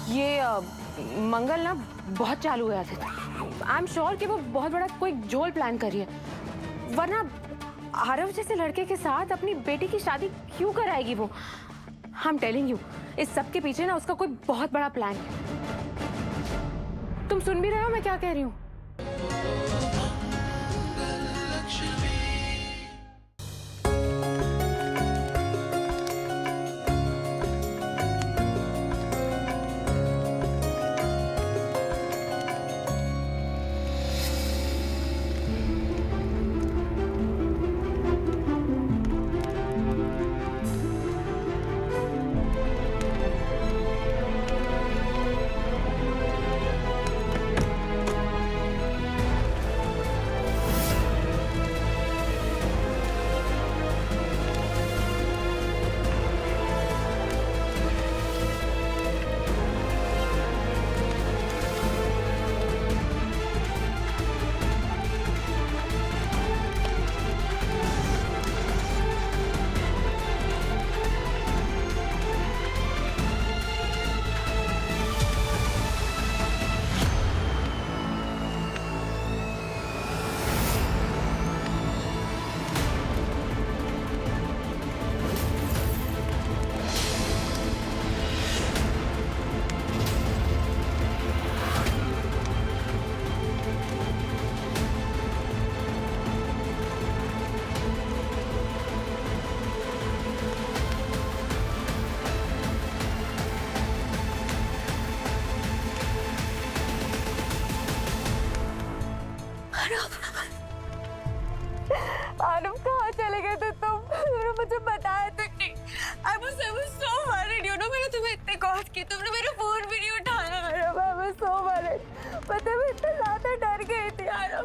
ये मंगल ना बहुत चालू है आदित्य। आई एम श्योर कि वो बहुत बड़ा कोई झोल प्लान कर रही है, वरना आरव जैसे लड़के के साथ अपनी बेटी की शादी क्यों कराएगी वो। आई एम टेलिंग यू, इस सब के पीछे ना उसका कोई बहुत बड़ा प्लान है। तुम सुन भी रहे हो मैं क्या कह रही हूँ? आरव कहाँ चले गए थे तुम? तुमने मुझे बताया तक नहीं। I was so worried, you know, मैंने तुम्हें इतने कॉल की, तुमने मेरा फोन भी नहीं उठाया। Aarav, I was so worried। पता है मैं इतना ज्यादा डर गई थी आरव।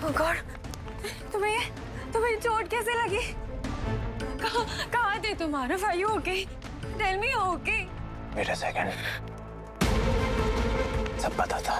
Oh God, तुम्हें चोट कैसे लगी? कहाँ थे तुम Aarav? Are you okay? Tell me you're okay। Wait a second, सब पता था।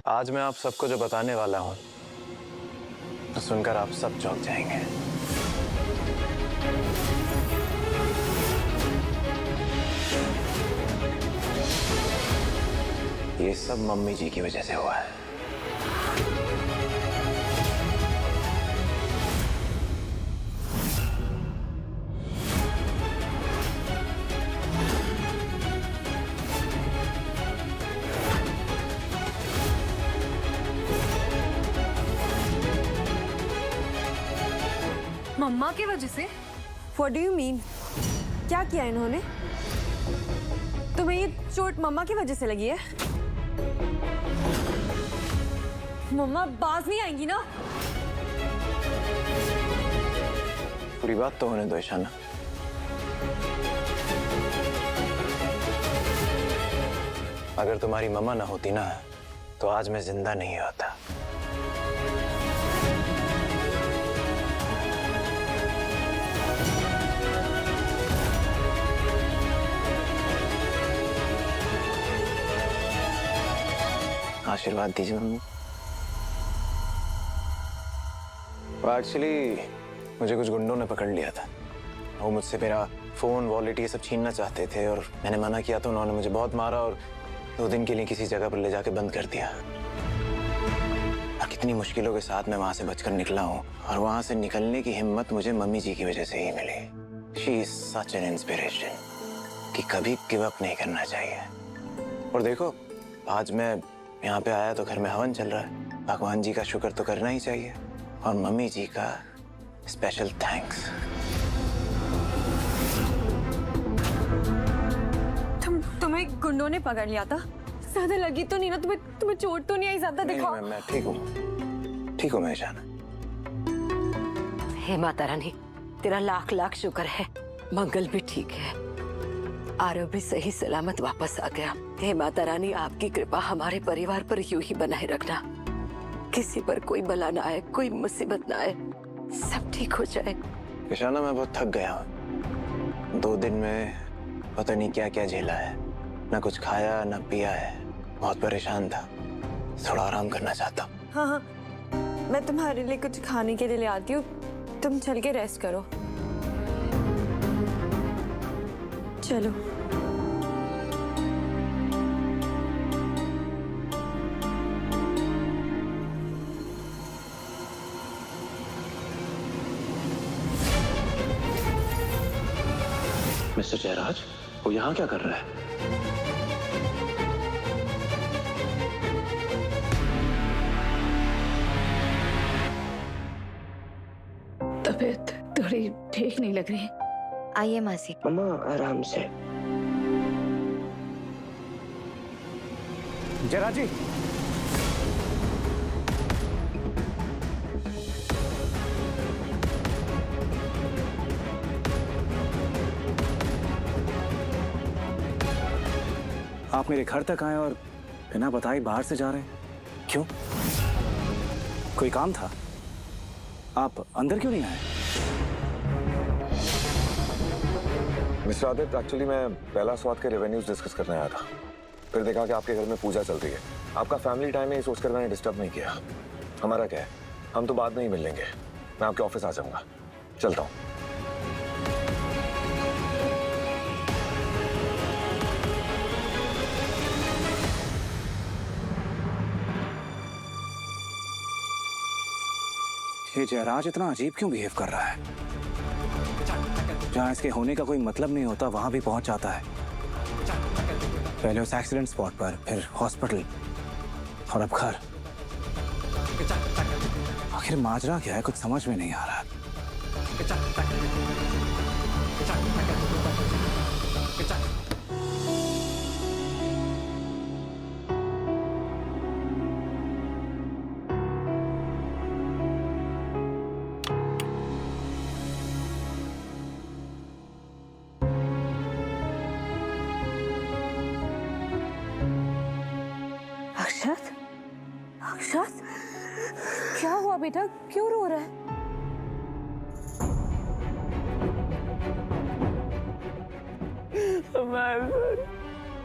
आज मैं आप सबको जो बताने वाला हूं तो सुनकर आप सब चौंक जाएंगे। ये सब मम्मी जी की वजह से हुआ है। मम्मा की वजह से? What do you mean? क्या किया इन्होंने? तुम्हें ये चोट मम्मा की वजह से लगी है? मम्मा बाज नहीं आएंगी ना? पूरी बात तो होने दो ईशाना। अगर तुम्हारी मम्मा ना होती ना तो आज मैं जिंदा नहीं होता। आशीर्वाद दीजिए मम्मी। एक्चुअली मुझे कुछ गुंडों ने पकड़ लिया था। वो मुझसे मेरा फोन वॉलेट ये सब छीनना चाहते थे और मैंने मना किया तो उन्होंने मुझे बहुत मारा और 2 दिन के लिए किसी जगह पर ले जाके बंद कर दिया। और कितनी मुश्किलों के साथ मैं वहां से बचकर निकला हूँ और वहां से निकलने की हिम्मत मुझे मम्मी जी की वजह से ही मिली। She is such an inspiration कि कभी गिव अप नहीं करना चाहिए। और देखो आज मैं यहाँ पे आया तो घर में हवन चल रहा है। भगवान जी का शुक्र तो करना ही चाहिए और मम्मी जी का स्पेशल थैंक्स। तुम्हें गुंडों ने पकड़ लिया था? ज्यादा लगी तो नहीं ना? तुम्हें चोट तो नहीं आई ज्यादा? नहीं, दिखाओ। मैं ठीक हूँ मैं ईशान। हे माता रानी, तेरा लाख लाख शुक्र है, मंगल भी ठीक है, आरव भी सही सलामत वापस आ गया। हे माता रानी, आपकी कृपा हमारे परिवार पर यूं ही बनाए रखना, किसी पर कोई बला ना आए, कोई मुसीबत ना आए, सब ठीक हो जाए। ईशाना, मैं बहुत थक गया हूँ। 2 दिन में पता नहीं क्या क्या झेला है, ना कुछ खाया ना पिया है, बहुत परेशान था, थोड़ा आराम करना चाहता हूँ। हाँ हाँ, मैं तुम्हारे लिए कुछ खाने के लिए ले आती हूँ, तुम चल के रेस्ट करो। चलो। मिस्टर जयराज, वो यहाँ क्या कर रहा है? तबीयत थोड़ी ठीक नहीं लग रही। आइए मासी। मम्मा आराम से। जयराज जी, आप मेरे घर तक आए और बिना बताए बाहर से जा रहे हैं, क्यों? कोई काम था? आप अंदर क्यों नहीं आए? मिस्टर आदित्य, एक्चुअली मैं पहला स्वाद के रेवेन्यूज डिस्कस करने आया था, फिर देखा कि आपके घर में पूजा चल रही है। आपका फैमिली टाइम है, ये सोचकर मैंने डिस्टर्ब नहीं किया। हमारा क्या है, हम तो बाद में ही मिल लेंगे। मैं आपके ऑफिस आ जाऊंगा, चलता हूँ। ये जयराज इतना अजीब क्यों बिहेव कर रहा है? जहाँ इसके होने का कोई मतलब नहीं होता वहां भी पहुंच जाता है। पहले उस एक्सीडेंट स्पॉट पर, फिर हॉस्पिटल और अब घर। आखिर माजरा क्या है, कुछ समझ में नहीं आ रहा। अक्षत, अक्षत, क्या हुआ बेटा, क्यों रो रहा है?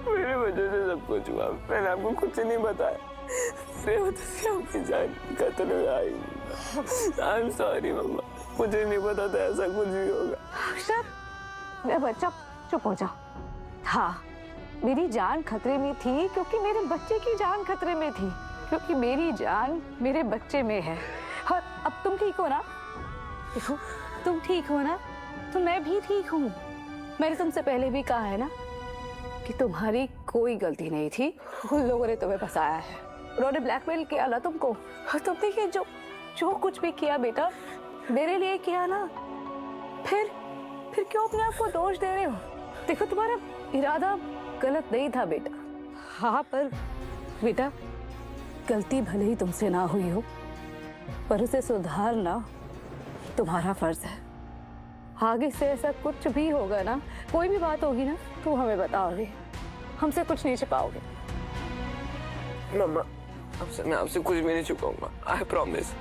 मेरी वजह से सब कुछ हुआ, मैंने आपको कुछ नहीं बताया। मेरे वजह से आपकी जान कत्ल हो आई। आई एम सॉरी मम्मा, मुझे नहीं पता था ऐसा कुछ भी होगा। अक्षत, मैं बच्चा, चुप हो जा। हाँ, मेरी जान खतरे में थी क्योंकि मेरे बच्चे की जान खतरे में थी, क्योंकि मेरी जान मेरे बच्चे में है। और अब तुम ठीक हो ना? देखो, तुम ठीक हो ना, तो मैं भी ठीक हूँ। मैंने तुमसे पहले भी कहा है ना कि तुम्हारी कोई गलती नहीं थी, उन लोगों ने तुम्हें फंसाया है, उन्होंने ब्लैकमेल किया ना तुमको। और तुमने ये जो कुछ भी किया बेटा, मेरे लिए किया ना, फिर क्यों अपने आप को दोष दे रहे हो? देखो, तुम्हारा इरादा गलत नहीं था बेटा। हाँ, पर बेटा, गलती भले ही तुमसे ना हुई हो, पर उसे सुधारना तुम्हारा फर्ज है। आगे से ऐसा कुछ भी होगा ना, कोई भी बात होगी ना, तो हमें बताओगे, हमसे कुछ नहीं छिपाओगे। मम्मा, मैं आपसे कुछ भी नहीं छुपाऊंगा, I promise.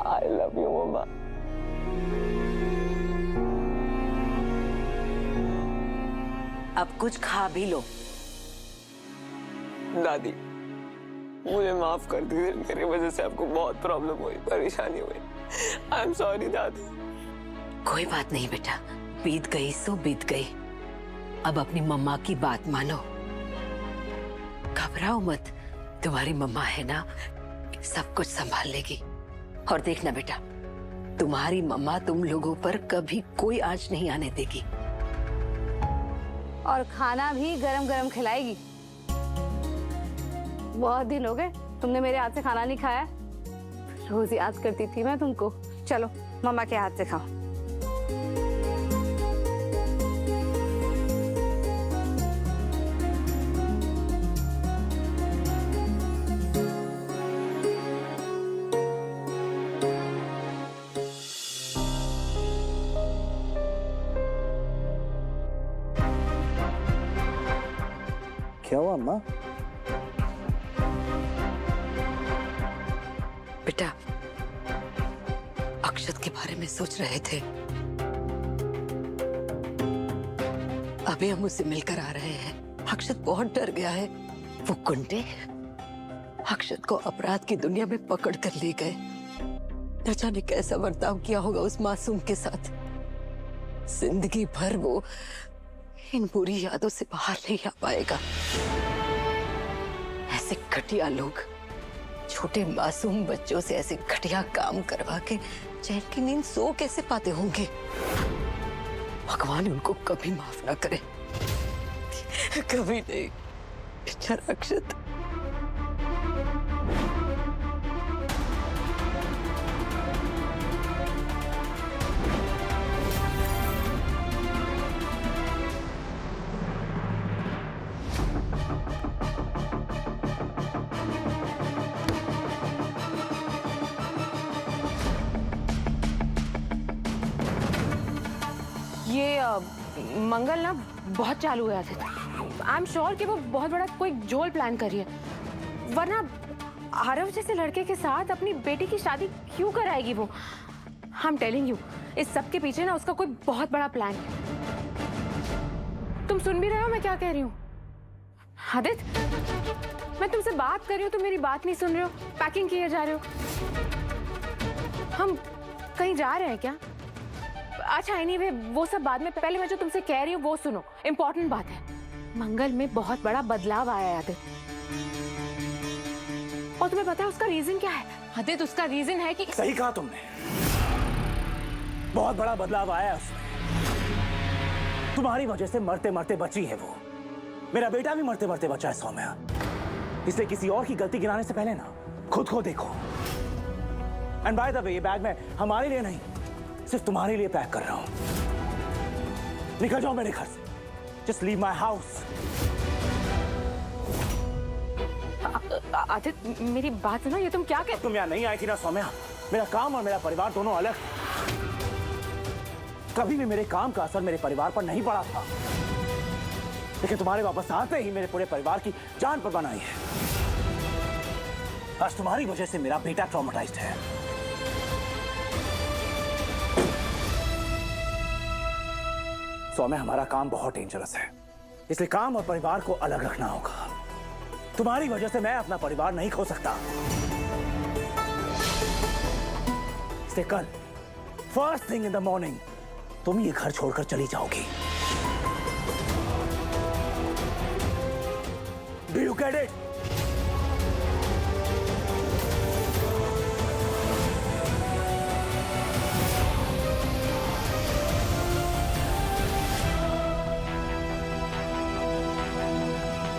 I love you mama. अब कुछ खा भी लो। दादी, मुझे माफ कर दीजिए, मेरी वजह से आपको बहुत प्रॉब्लम हुई, परेशानी हुई। आई एम सॉरी दादी। कोई बात नहीं बेटा, बीत गई सो बीत गई। अब अपनी मम्मा की बात मानो, घबराओ मत, तुम्हारी मम्मा है ना, सब कुछ संभाल लेगी। और देखना बेटा, तुम्हारी मम्मा तुम लोगों पर कभी कोई आंच नहीं आने देगी। और खाना भी गरम गरम खिलाएगी। बहुत दिन हो गए तुमने मेरे हाथ से खाना नहीं खाया, रोज याद करती थी मैं तुमको। चलो मम्मा के हाथ से खाओ। क्या हुआ अम्मा? बेटा, अक्षत के बारे में सोच रहे थे। अभी हम उससे मिलकर आ रहे हैं। अक्षत बहुत डर गया है। वो गुंडे अक्षत को अपराध की दुनिया में पकड़ कर ले गए। न जाने कैसा बर्ताव किया होगा उस मासूम के साथ। जिंदगी भर वो इन बुरी यादों से बाहर नहीं आ पाएगा। ऐसे घटिया लोग छोटे मासूम बच्चों से ऐसे घटिया काम करवा के चैन की नींद सो कैसे पाते होंगे? भगवान उनको कभी माफ ना करे, कभी नहीं। बेचारा अक्षत। ये मंगल ना बहुत चालू है आदित्य। आई एम श्योर कि वो बहुत बड़ा कोई झोल प्लान कर रही है, वरना आरव जैसे लड़के के साथ अपनी बेटी की शादी क्यों कराएगी वो? आई एम टेलिंग यू, इस सब के पीछे ना उसका कोई बहुत बड़ा प्लान है। तुम सुन भी रहे हो मैं क्या कह रही हूँ? आदित्य, मैं तुमसे बात कर रही हूँ, तुम मेरी बात नहीं सुन रहे हो, पैकिंग किए जा रहे हो। हम कहीं जा रहे हैं क्या? अच्छा एनीवे, वो सब बाद में। पहले मैं जो तुमसे कह रही हूँ वो सुनो, इंपॉर्टेंट बात है। मंगल में बहुत बड़ा बदलाव आया है आदित्य, और तुम्हें पता है उसका रीजन क्या है? आदित्य, उसका रीजन है कि सही कहा तुमने, बहुत बड़ा बदलाव आया है उसमें। तुम्हारी वजह से मरते मरते बची है वो। मेरा बेटा भी मरते मरते बचा है सौम्या। इसलिए किसी और की गलती गिनाने से पहले ना खुद को देखो। एंड बाय द वे, ये बैग मैं हमारे लिए नहीं, सिर्फ तुम्हारे लिए पैक कर रहा हूं। निकल जाओ मेरे घर से। Just leave my house. Aditya, मेरी बात सुनो, ये तुम क्या कहते? तुम यहाँ नहीं आई थी ना सौम्या। मेरा काम और मेरा परिवार दोनों अलग। कभी भी मेरे काम का असर मेरे परिवार पर नहीं पड़ा था, लेकिन तुम्हारे वापस आते ही मेरे पूरे परिवार की जान पर बनाई है। आज तुम्हारी वजह से मेरा बेटा ट्रॉमेटाइज्ड है। सौम्या, हमारा काम बहुत डेंजरस है, इसलिए काम और परिवार को अलग रखना होगा। तुम्हारी वजह से मैं अपना परिवार नहीं खो सकता। इसलिए कल first thing in the morning तुम ये घर छोड़कर चली जाओगी। Do you get it?